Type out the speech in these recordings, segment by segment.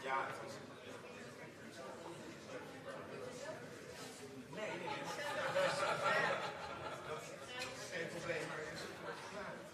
Ja, het is... Nee. Dat is geen probleem, maar het is een verklaring.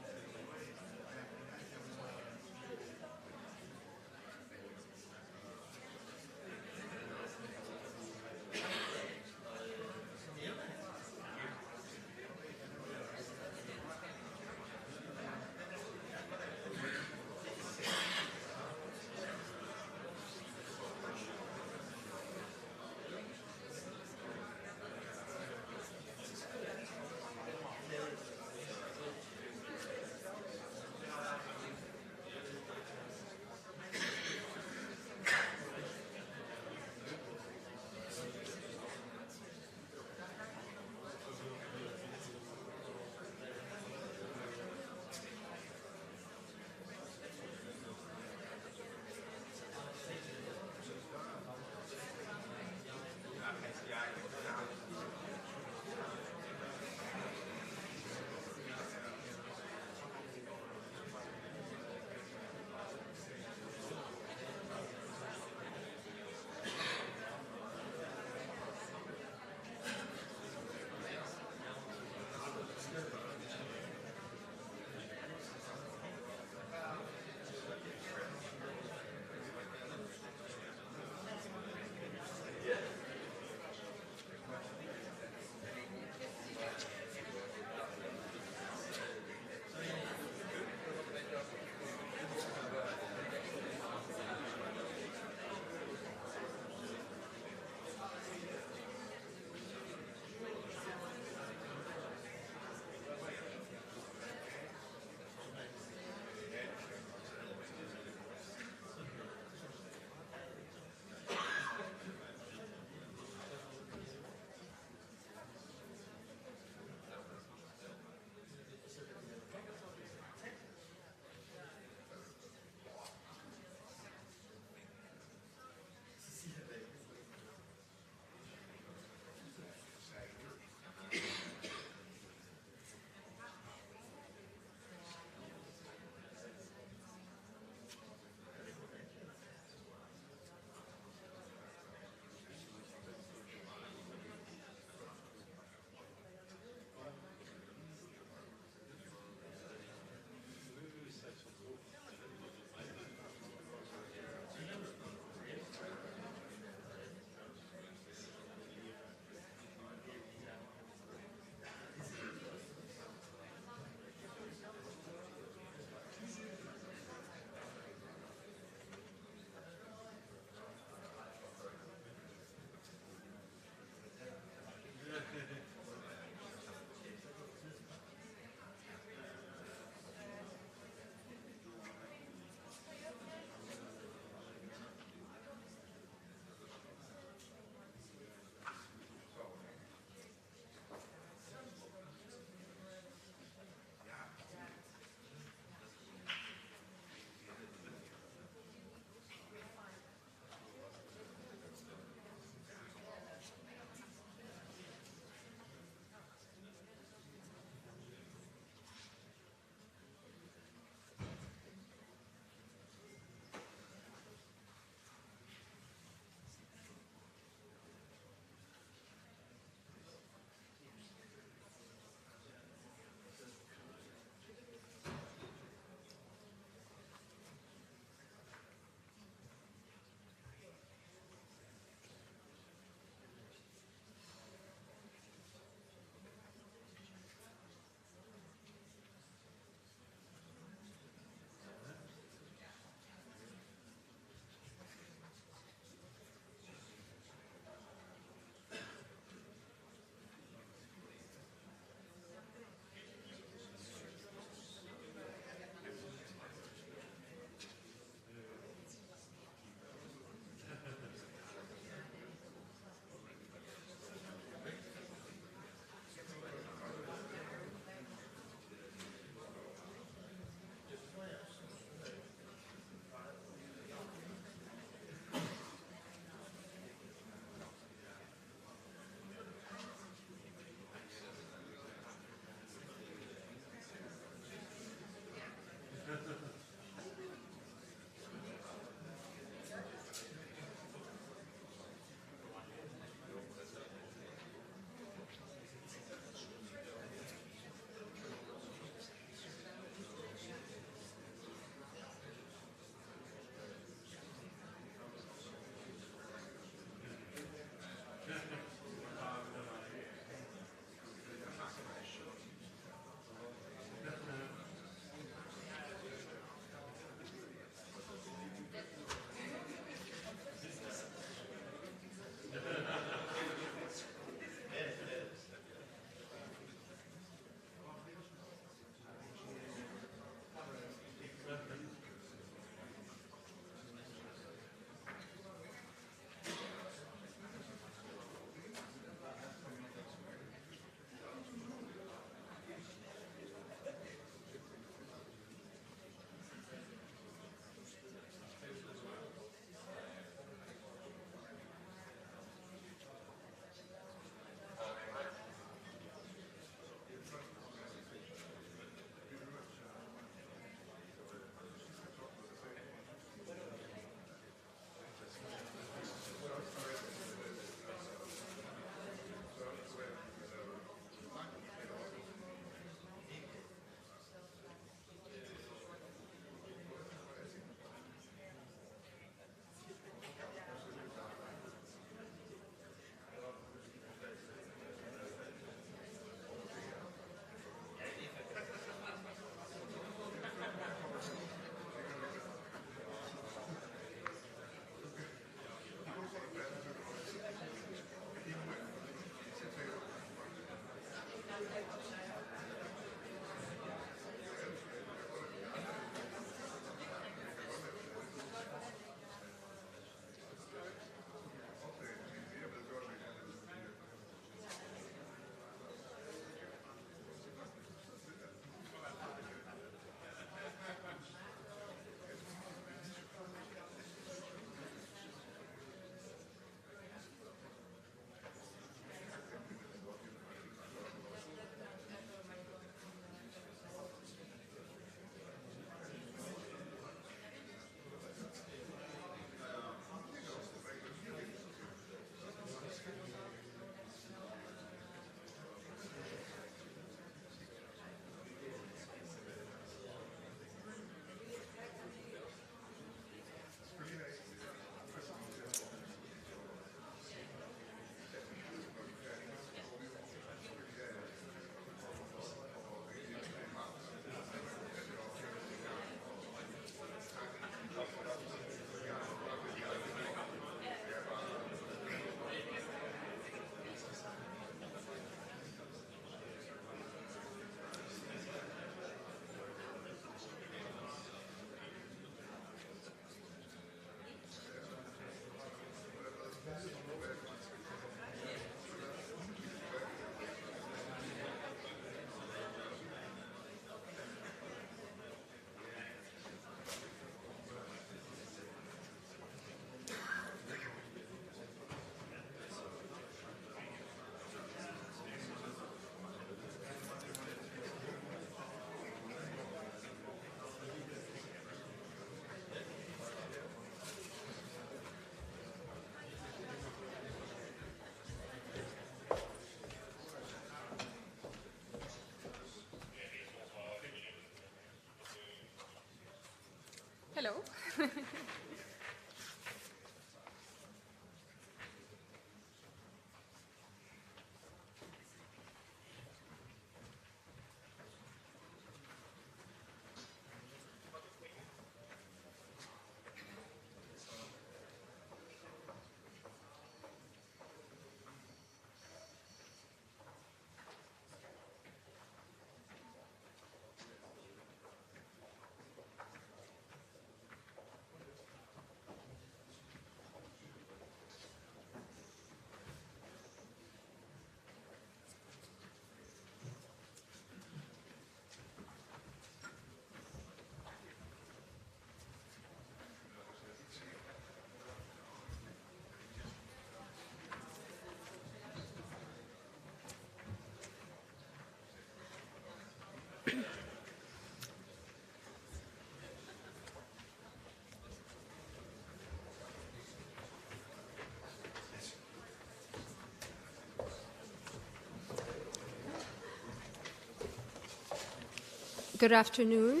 Good afternoon.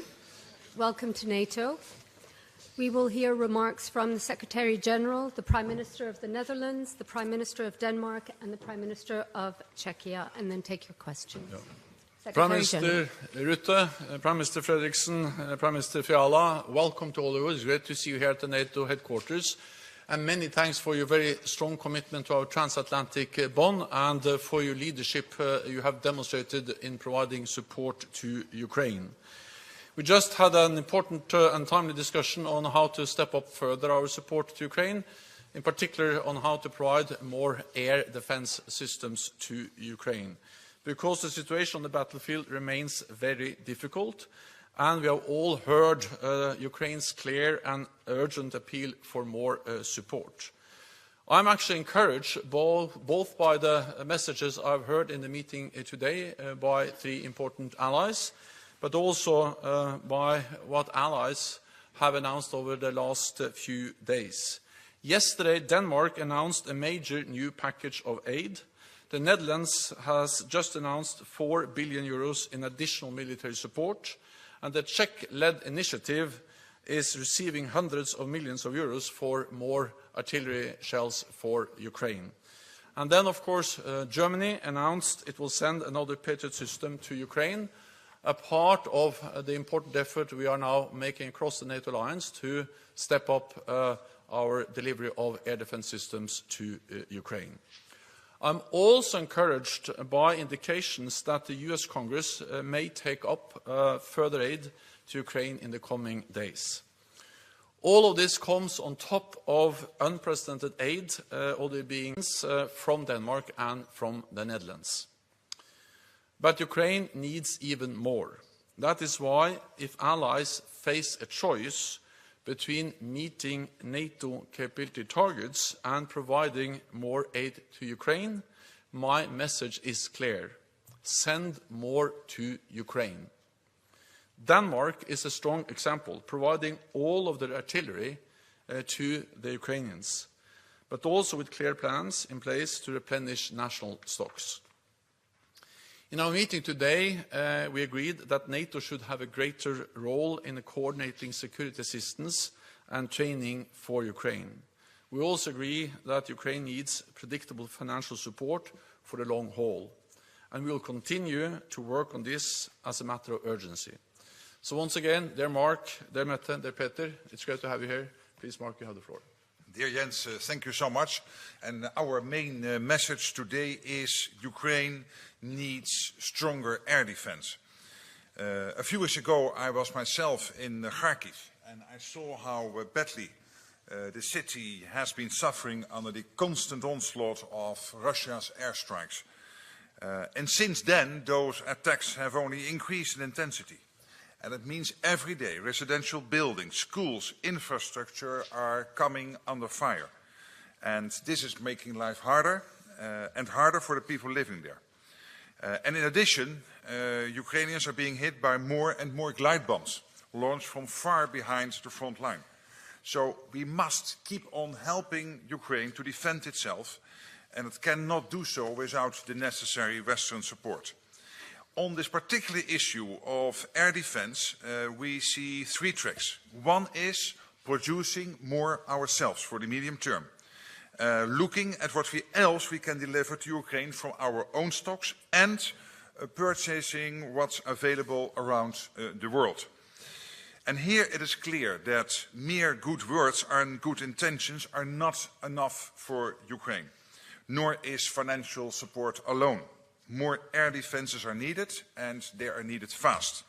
Welcome to NATO. We will hear remarks from the Secretary-General, the Prime Minister of the Netherlands, the Prime Minister of Denmark, and the Prime Minister of Czechia, and then take your questions. Yeah. Prime Minister Rutte, Prime Minister Frederiksen, Prime Minister Fiala, welcome to all of you. It's great to see you here at the NATO headquarters. And many thanks for your very strong commitment to our transatlantic bond and for your leadership you have demonstrated in providing support to Ukraine. We just had an important and timely discussion on how to step up further our support to Ukraine, in particular on how to provide more air defense systems to Ukraine. Because the situation on the battlefield remains very difficult, and we have all heard Ukraine's clear and urgent appeal for more support. I'm actually encouraged both by the messages I've heard in the meeting today by three important allies, but also by what allies have announced over the last few days. Yesterday, Denmark announced a major new package of aid. The Netherlands has just announced 4 billion euros in additional military support, and the Czech-led initiative is receiving hundreds of millions of euros for more artillery shells for Ukraine. And then, of course, Germany announced it will send another Petr system to Ukraine, a part of the important effort we are now making across the NATO alliance to step up our delivery of air defense systems to Ukraine. I'm also encouraged by indications that the US Congress may take up further aid to Ukraine in the coming days. All of this comes on top of unprecedented aid already being from Denmark and from the Netherlands. But Ukraine needs even more. That is why, if allies face a choice between meeting NATO capability targets and providing more aid to Ukraine, my message is clear. Send more to Ukraine. Denmark is a strong example, providing all of their artillery to the Ukrainians, but also with clear plans in place to replenish national stocks. In our meeting today, we agreed that NATO should have a greater role in coordinating security assistance and training for Ukraine. We also agree that Ukraine needs predictable financial support for the long haul, and we will continue to work on this as a matter of urgency. So once again, dear Mark, dear Mette, dear Petr, it's great to have you here. Please, Mark, you have the floor. Dear Jens, thank you so much. And our main message today is Ukraine needs stronger air defense. A few weeks ago, I was myself in Kharkiv, and I saw how badly the city has been suffering under the constant onslaught of Russia's airstrikes. And since then, those attacks have only increased in intensity. And it means every day residential buildings, schools, infrastructure are coming under fire. And this is making life harder and harder for the people living there. And in addition, Ukrainians are being hit by more and more glide bombs launched from far behind the front line. So we must keep on helping Ukraine to defend itself, and it cannot do so without the necessary Western support. On this particular issue of air defense, we see three tracks. One is producing more ourselves for the medium term, looking at what else we can deliver to Ukraine from our own stocks, and purchasing what's available around the world. And here it is clear that mere good words and good intentions are not enough for Ukraine, nor is financial support alone. More air defenses are needed, and they are needed fast.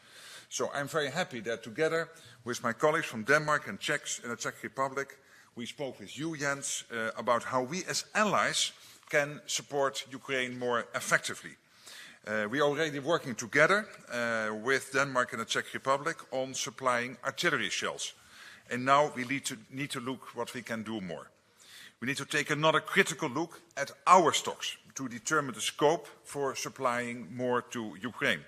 So I'm very happy that together with my colleagues from Denmark and the Czech Republic, we spoke with you, Jens, about how we as allies can support Ukraine more effectively. We are already working together with Denmark and the Czech Republic on supplying artillery shells. And now we need to look what we can do more. We need to take another critical look at our stocks to determine the scope for supplying more to Ukraine.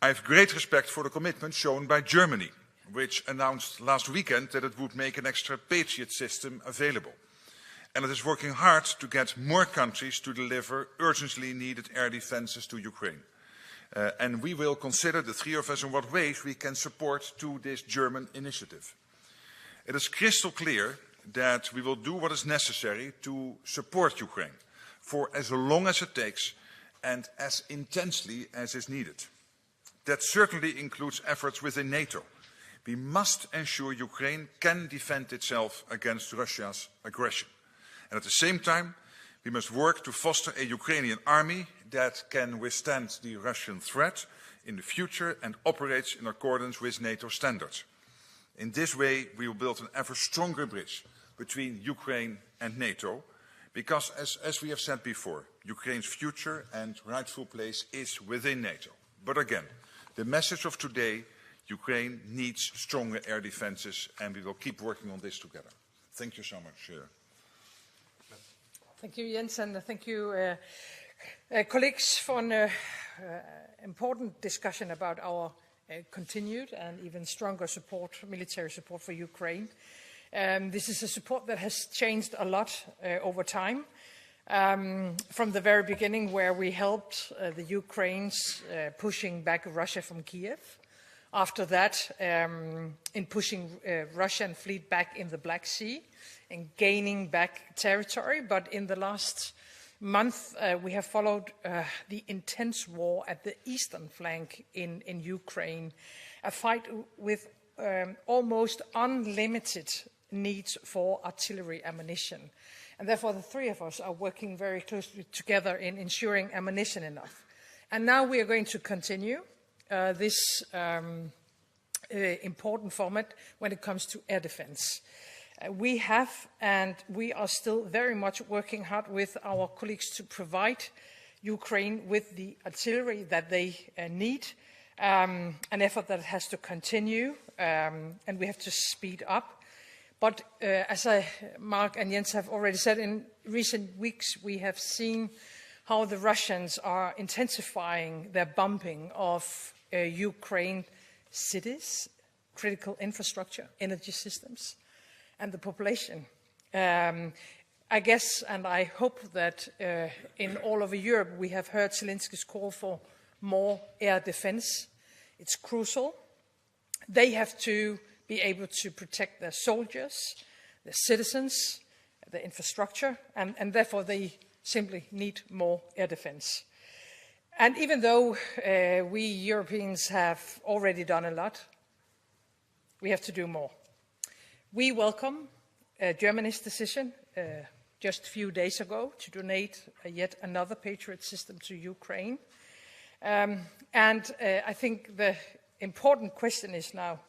I have great respect for the commitment shown by Germany, which announced last weekend that it would make an extra Patriot system available. And it is working hard to get more countries to deliver urgently needed air defenses to Ukraine. And we will consider, the three of us, in what ways we can support to this German initiative. It is crystal clear that we will do what is necessary to support Ukraine for as long as it takes and as intensely as is needed. That certainly includes efforts within NATO. We must ensure Ukraine can defend itself against Russia's aggression. And at the same time, we must work to foster a Ukrainian army that can withstand the Russian threat in the future and operates in accordance with NATO standards. In this way, we will build an ever stronger bridge between Ukraine and NATO, because as we have said before, Ukraine's future and rightful place is within NATO. But again, the message of today, Ukraine needs stronger air defenses, and we will keep working on this together. Thank you so much. Thank you, Jens, and thank you, colleagues, for an important discussion about our continued and even stronger support, military support for Ukraine. This is a support that has changed a lot over time. From the very beginning, where we helped the Ukrainians pushing back Russia from Kiev. After that, in pushing Russian fleet back in the Black Sea and gaining back territory. But in the last month, we have followed the intense war at the eastern flank in Ukraine, a fight with almost unlimited needs for artillery ammunition. And therefore, the three of us are working very closely together in ensuring ammunition enough. And now we are going to continue this important format when it comes to air defense. We have, and we are still very much working hard with our colleagues to provide Ukraine with the artillery that they need, an effort that has to continue, and we have to speed up. But as Mark and Jens have already said, in recent weeks we have seen how the Russians are intensifying their bombing of Ukraine cities, critical infrastructure, energy systems, and the population. I guess, and I hope that in all over Europe we have heard Zelensky's call for more air defense. It's crucial. They have to be able to protect their soldiers, their citizens, their infrastructure, and therefore they simply need more air defense. And even though we Europeans have already done a lot, we have to do more. We welcome Germany's decision just a few days ago to donate yet another Patriot system to Ukraine. And I think the important question is now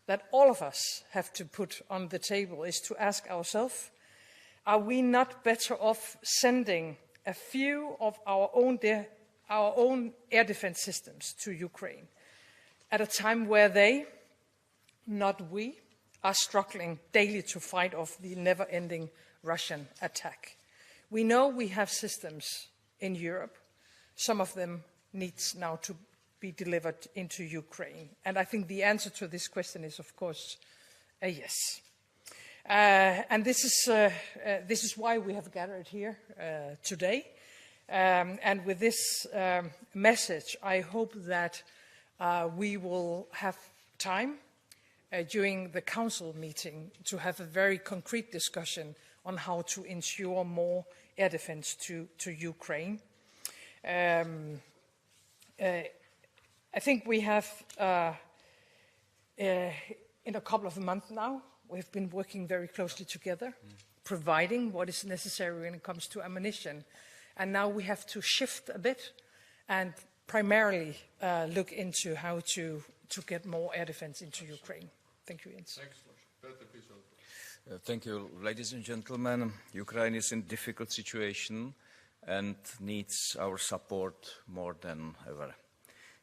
that all of us have to put on the table is to ask ourselves, are we not better off sending a few of our own air defense systems to Ukraine at a time where they, not we, are struggling daily to fight off the never-ending Russian attack? We know we have systems in Europe. Some of them needs now to be delivered into Ukraine. And I think the answer to this question is, of course, a yes. And this is why we have gathered here today. And with this message, I hope that we will have time during the Council meeting to have a very concrete discussion on how to ensure more air defense to Ukraine. I think we have, in a couple of months now, we've been working very closely together, providing what is necessary when it comes to ammunition. And now we have to shift a bit and primarily look into how to get more air defense into Ukraine. Thank you, Jens. Thank you, ladies and gentlemen. Ukraine is in a difficult situation and needs our support more than ever.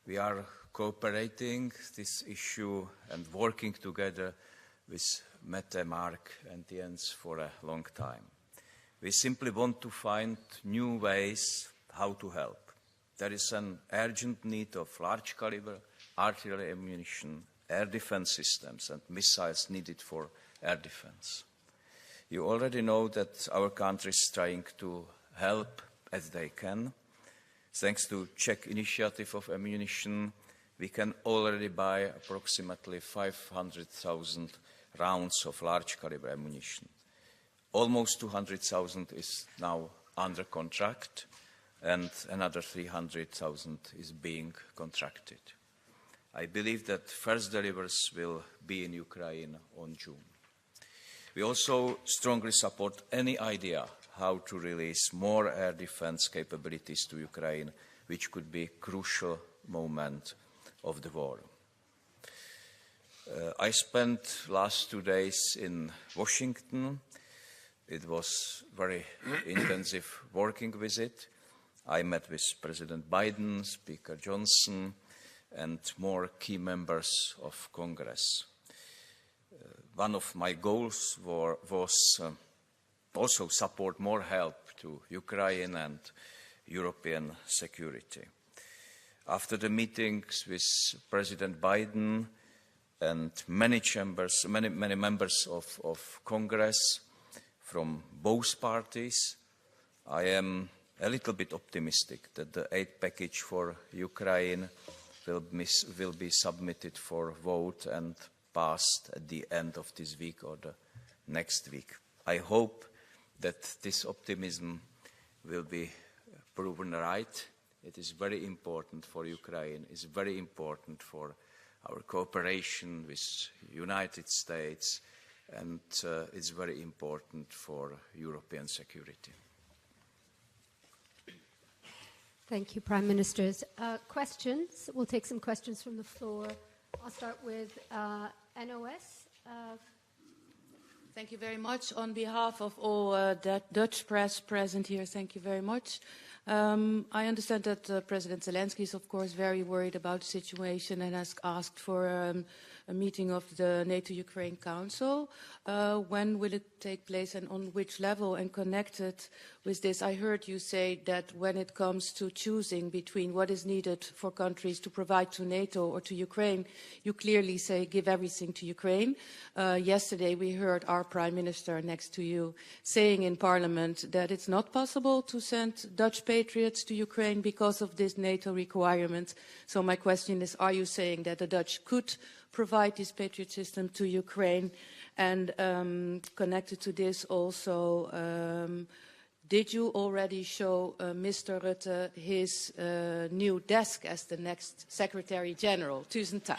We are cooperating this issue and working together with Mette, Mark and Jens for a long time. We simply want to find new ways how to help. There is an urgent need of large caliber artillery ammunition, air defense systems and missiles needed for air defense. You already know that our country is trying to help as they can. Thanks to Czech initiative of ammunition, we can already buy approximately 500,000 rounds of large caliber ammunition. Almost 200,000 is now under contract and another 300,000 is being contracted. I believe that first deliveries will be in Ukraine on June. We also strongly support any idea how to release more air defense capabilities to Ukraine, which could be a crucial moment of the war. I spent last 2 days in Washington. It was a very intensive working visit. I met with President Biden, Speaker Johnson, and more key members of Congress. One of my goals was also support more help to Ukraine and European security. After the meetings with President Biden and many members of Congress from both parties, I am a little bit optimistic that the aid package for Ukraine will be submitted for vote and passed at the end of this week or the next week. I hope that this optimism will be proven right. It is very important for Ukraine. It's very important for our cooperation with the United States, and it's very important for European security. Thank you, Prime Ministers. Questions? We'll take some questions from the floor. I'll start with NOS. Thank you very much. On behalf of all Dutch press present here, thank you very much. I understand that President Zelensky is, of course, very worried about the situation and has asked for a meeting of the NATO-Ukraine Council. When will it take place and on which level? And connected with this, I heard you say that when it comes to choosing between what is needed for countries to provide to NATO or to Ukraine, you clearly say give everything to Ukraine. Yesterday we heard our Prime Minister next to you saying in Parliament that it's not possible to send Dutch patriots to Ukraine because of this NATO requirement. So my question is, are you saying that the Dutch could provide this Patriot system to Ukraine? And connected to this also, did you already show Mr. Rutte his new desk as the next Secretary-General? Tusen tak.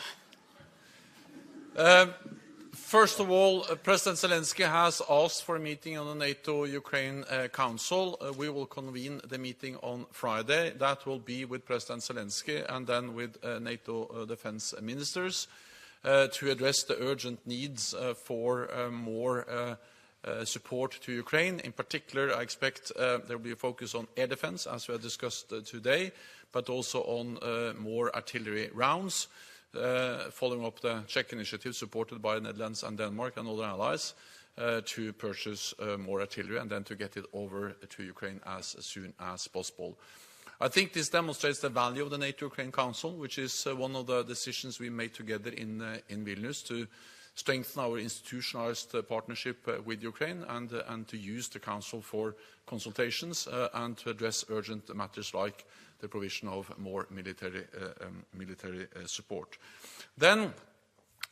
First of all, President Zelensky has asked for a meeting on the NATO-Ukraine Council. We will convene the meeting on Friday. That will be with President Zelensky and then with NATO defense ministers to address the urgent needs for more support to Ukraine. In particular, I expect there will be a focus on air defense, as we have discussed today, but also on more artillery rounds, following up the Czech initiative supported by the Netherlands and Denmark and other allies to purchase more artillery and then to get it over to Ukraine as soon as possible. I think this demonstrates the value of the NATO-Ukraine Council, which is one of the decisions we made together in Vilnius to strengthen our institutionalized partnership with Ukraine and to use the Council for consultations and to address urgent matters like the provision of more military support. Then,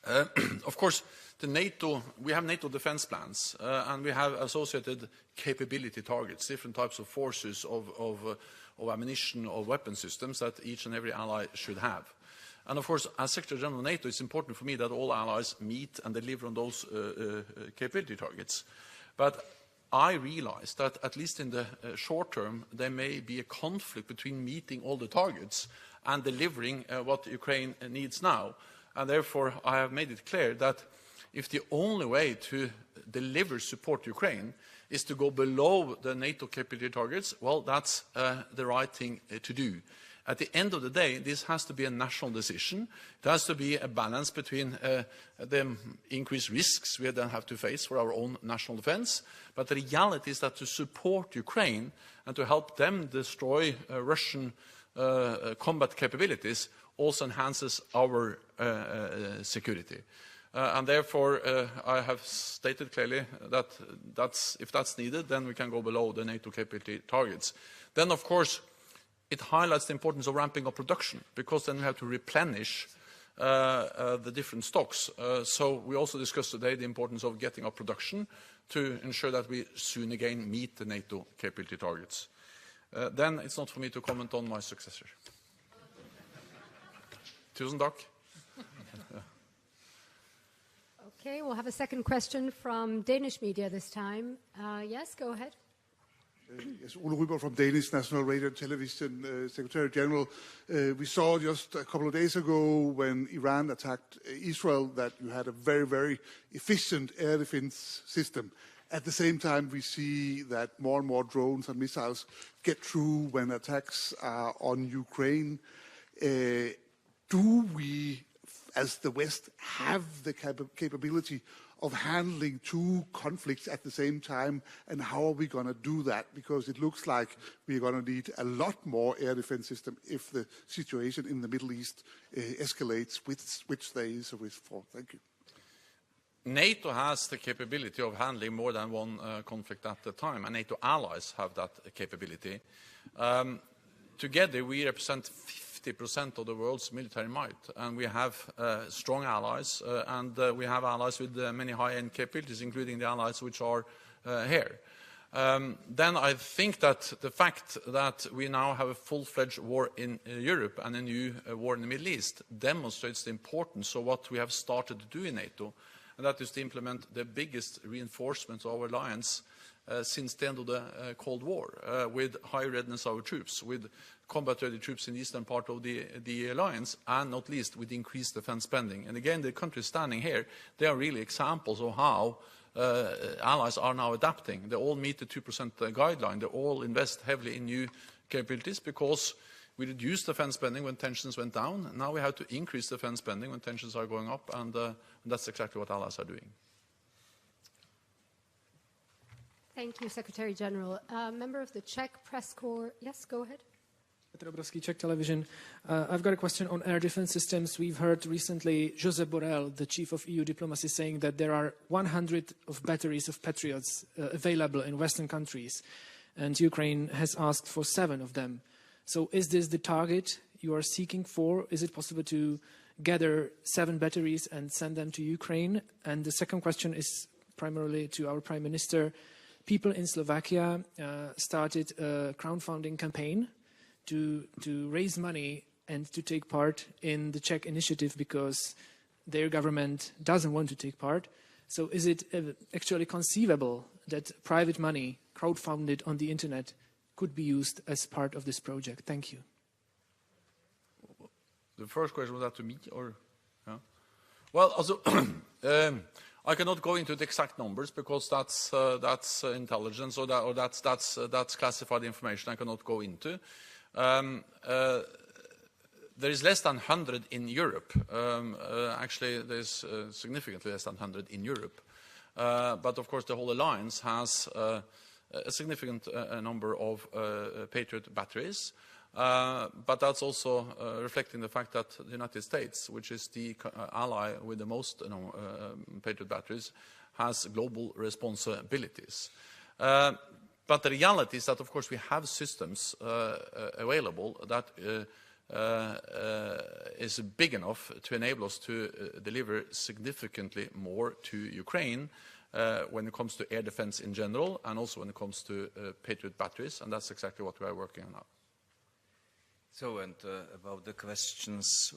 Of course, we have NATO defense plans, and we have associated capability targets, different types of forces of ammunition or weapon systems that each and every ally should have. And of course, as Secretary-General of NATO, it's important for me that all allies meet and deliver on those capability targets. But I realize that, at least in the short term, there may be a conflict between meeting all the targets and delivering what Ukraine needs now. And therefore, I have made it clear that if the only way to deliver support to Ukraine is to go below the NATO capability targets, well, that's the right thing to do. At the end of the day, this has to be a national decision. It has to be a balance between the increased risks we then have to face for our own national defense. But the reality is that to support Ukraine and to help them destroy Russian combat capabilities also enhances our security. And therefore, I have stated clearly that if that's needed, then we can go below the NATO capability targets. Then, of course, it highlights the importance of ramping up production, because then we have to replenish the different stocks. So we also discussed today the importance of getting up production to ensure that we soon again meet the NATO capability targets. Then it's not for me to comment on my successor. Tusen takk. Okay, we'll have a second question from Danish media this time. Yes, go ahead. Yes, Ole Ryber from Danish National Radio and Television, Secretary-General. We saw just a couple of days ago when Iran attacked Israel that you had a very, very efficient air defense system. At the same time, we see that more and more drones and missiles get through when attacks are on Ukraine. Do we, as the West, have the capability of handling two conflicts at the same time, and how are we going to do that? Because it looks like we're going to need a lot more air defense system if the situation in the Middle East escalates, which there is a risk for. Thank you. NATO has the capability of handling more than one conflict at a time, and NATO allies have that capability. Together, we represent 50% of the world's military might, and we have strong allies, and we have allies with many high-end capabilities, including the allies which are here. Then I think that the fact that we now have a full-fledged war in Europe and a new war in the Middle East demonstrates the importance of what we have started to do in NATO, and that is to implement the biggest reinforcement of our alliance since the end of the Cold War, with high readiness of our troops, with combat-ready troops in the eastern part of the alliance, and not least with increased defense spending. And again, the countries standing here, they are really examples of how allies are now adapting. They all meet the 2% guideline. They all invest heavily in new capabilities because we reduced defense spending when tensions went down. Now we have to increase defense spending when tensions are going up, and that's exactly what allies are doing. Thank you, Secretary-General. Member of the Czech Press Corps. Yes, go ahead. Petr, Czech Television. I've got a question on air defense systems. We've heard recently Josep Borrell, the chief of EU diplomacy, saying that there are 100 of batteries of Patriots available in Western countries, and Ukraine has asked for 7 of them. So is this the target you are seeking for? Is it possible to gather 7 batteries and send them to Ukraine? And the second question is primarily to our Prime Minister. People in Slovakia started a crowdfunding campaign to raise money and to take part in the Czech initiative because their government doesn't want to take part. So is it actually conceivable that private money crowdfunded on the internet could be used as part of this project? Thank you. The first question was that to me, or? Yeah? Well, also, I cannot go into the exact numbers because that's intelligence, or that's classified information I cannot go into. There is less than 100 in Europe. Actually, there's significantly less than 100 in Europe. But of course, the whole alliance has a significant number of Patriot batteries. But that's also reflecting the fact that the United States, which is the ally with the most Patriot batteries, has global responsibilities. But the reality is that, of course, we have systems available that is big enough to enable us to deliver significantly more to Ukraine when it comes to air defense in general, and also when it comes to Patriot batteries, and that's exactly what we are working on now. So, and about the questions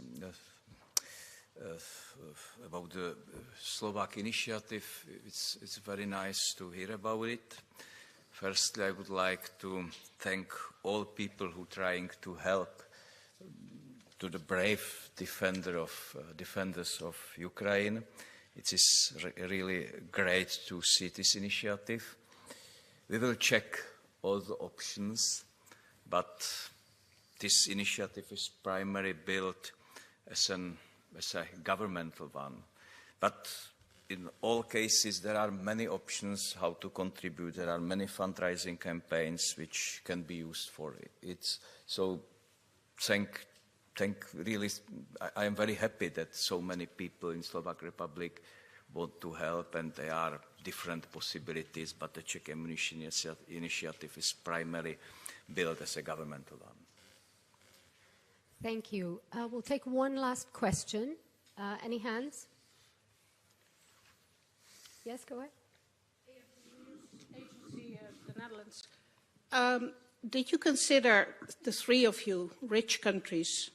about the Slovak initiative, it's very nice to hear about it. Firstly, I would like to thank all people who are trying to help to the brave defenders of Ukraine. It is really great to see this initiative. We will check all the options, but this initiative is primarily built as a governmental one. But in all cases, there are many options how to contribute. There are many fundraising campaigns which can be used for it. So, really, I am very happy that so many people in Slovak Republic want to help, and there are different possibilities, but the Czech ammunition initiative is primarily built as a governmental one. Thank you. We'll take one last question. Any hands? Yes, go ahead. Agency, the Netherlands. Did you consider, the three of you, rich countries,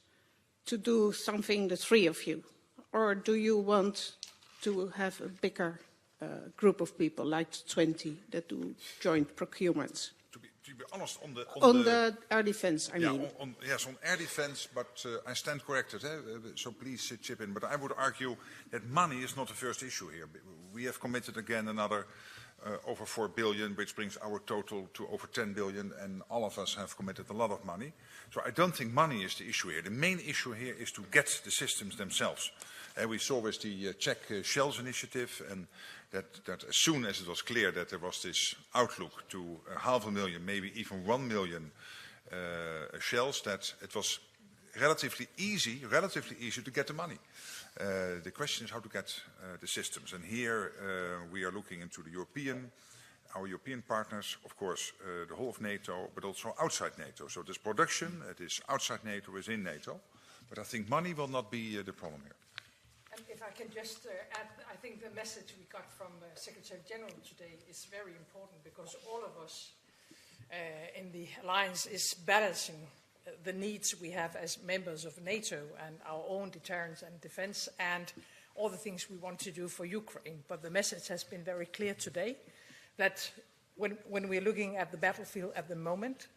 to do something, the three of you? Or do you want to have a bigger group of people, like 20, that do joint procurements? To be honest, on the air defense, I mean. Yes, on air defense, but I stand corrected, so please chip in. But I would argue that money is not the first issue here. We have committed again another over 4 billion, which brings our total to over 10 billion, and all of us have committed a lot of money. So I don't think money is the issue here. The main issue here is to get the systems themselves. We saw with the Czech Shells initiative, and that as soon as it was clear that there was this outlook to 500,000, maybe even 1 million shells, that it was relatively easy to get the money. The question is how to get the systems. And here we are looking into our European partners, of course, the whole of NATO, but also outside NATO. So this production, it is outside NATO, is in NATO. But I think money will not be the problem here. And if I can just add, I think the message we got from Secretary-General today is very important, because all of us in the alliance is balancing the needs we have as members of NATO and our own deterrence and defense and all the things we want to do for Ukraine. But the message has been very clear today that when we're looking at the battlefield at the moment,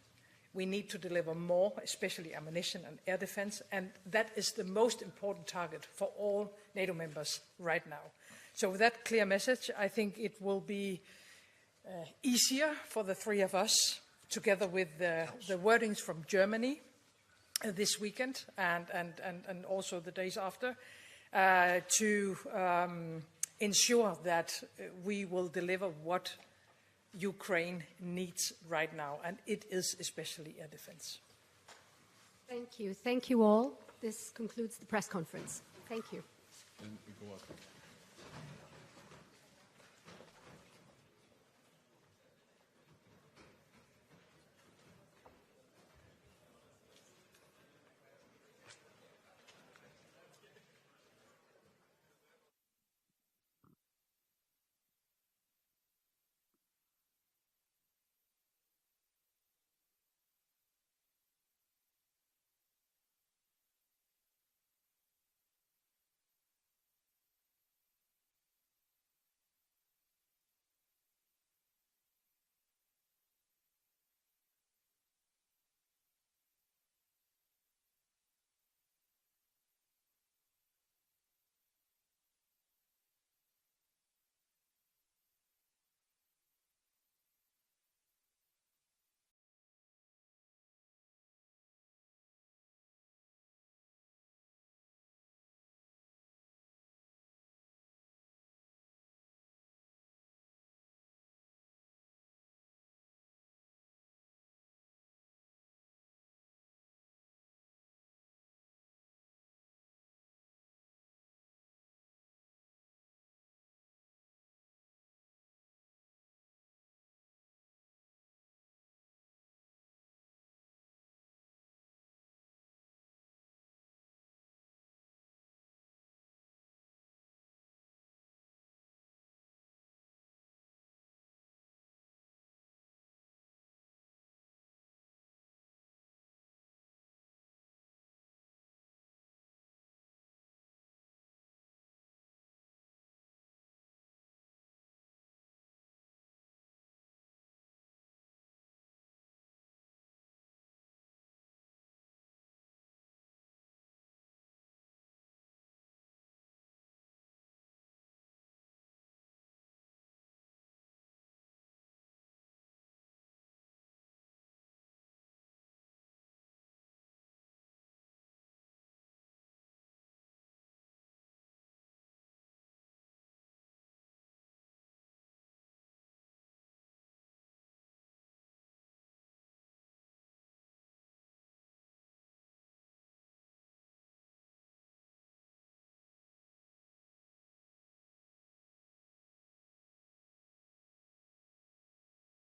we need to deliver more, especially ammunition and air defense, and that is the most important target for all NATO members right now. So with that clear message, I think it will be easier for the three of us, together with the wordings from Germany this weekend and also the days after, to ensure that we will deliver what Ukraine needs right now, and it is especially air defense. Thank you. Thank you all. This concludes the press conference. Thank you.